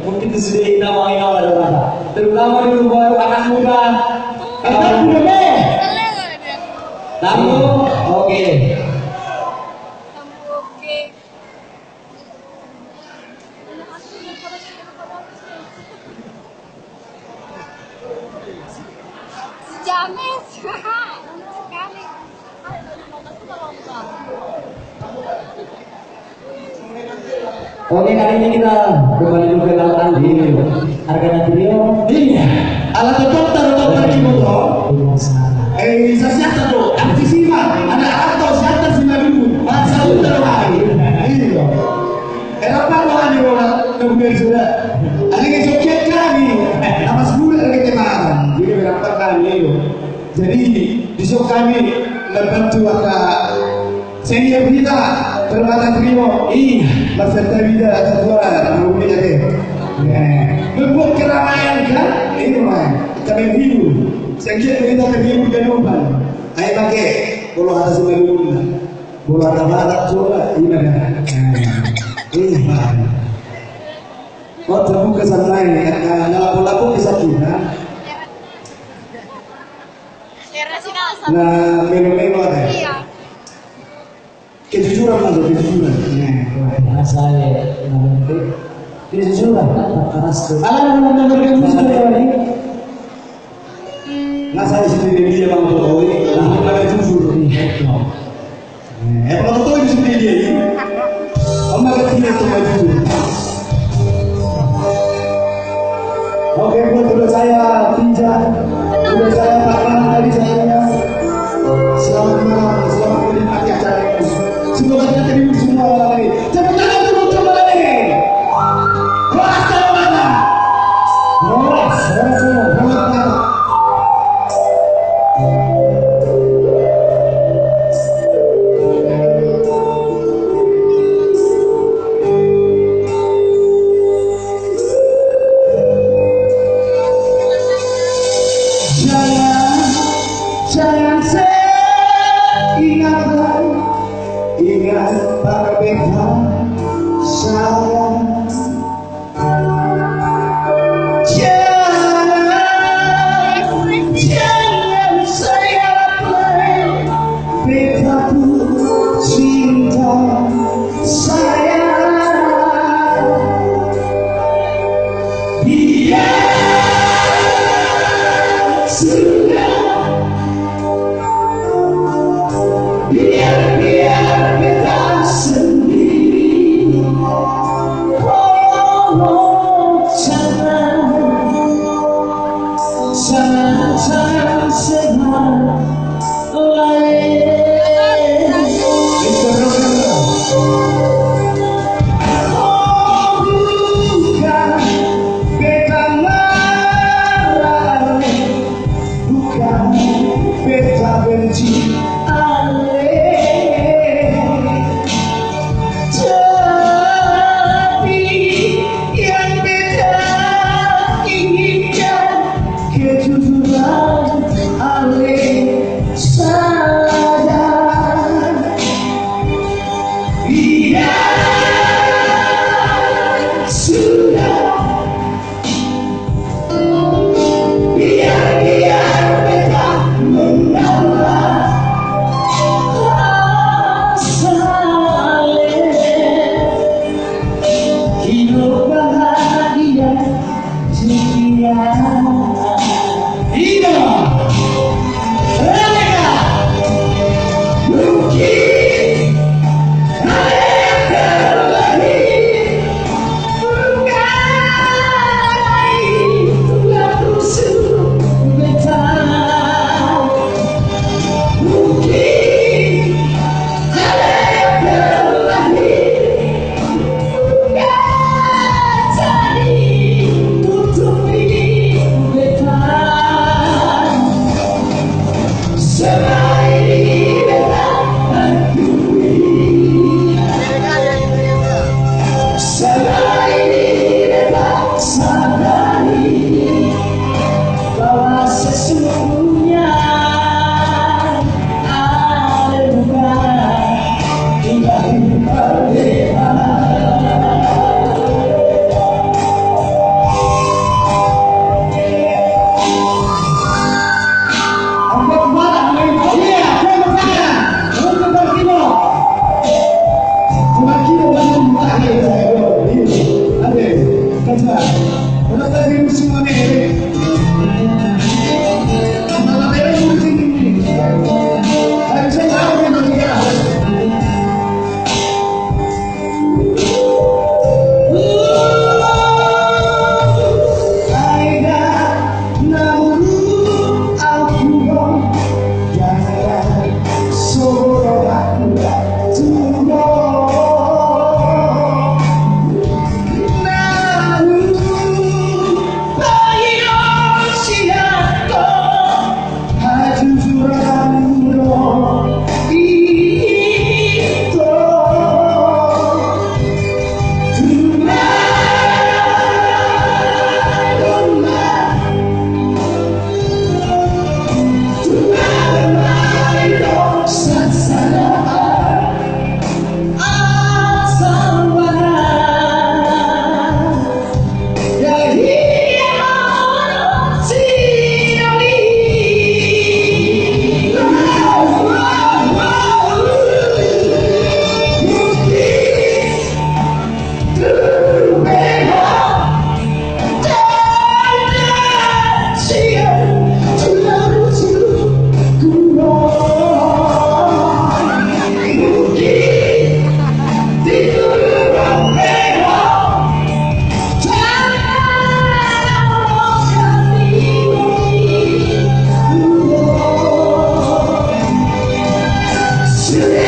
Mungkin sudah indah terutama dulu baru anak muda. Tamu, oke. Oke, kali ini kita kembali perkenalkan di harga trio. Iya, alat dokter Kimoto. Sasiata tuh, artis mah ada atau siapa sih dulu, masa udah lagi. Iya. Apa lo orang kemudian sudah. Ada yang joget lagi, nama sebulan lagi kemarin. Jadi berapa kali itu. Jadi besok kami membantu agak senior kita bermata trio. Peserta vida keluar mobilnya deh. Membuat keramaian kan? Ini mah kami hibur. Sekjen kita terhibur dan umpan. Ayo pakai bola atas melulu. Bola barat coba ini kan. Oh terbuka santai. Nah bola pun bisa kita. Nah minum ada. Kejujuran lah, kejujuran. Nah, saya nanti kejujuran karena sekarang ada mendengarkan musik dari. Nah saya sendiri dia bang Jokowi, nah ada jujur. Bang Jokowi sendiri dia. Om agak tidak jujur. Oke, buat saya pinjam, buat saya Pak tadi saya. Selamat malam. betaku cinta sayang. Dia sudah biar beta sendiri. Oh, jangan sedang lain. Oh, bukan beta marah, bukan beta benci ale, tapi yang beta inginkan kejujuran ale saja. Dia sudah biar beta mengalah saleh, hidup bahagia setia. Iya, mereka mungkin mereka lahir mengenai tulang rusuk beta. Mungkin mereka lahir mengenai tutupi beta. Selain beta akui, selain beta sadari bahwa sesungguhnya ada duka hingga berbeda. Yeah.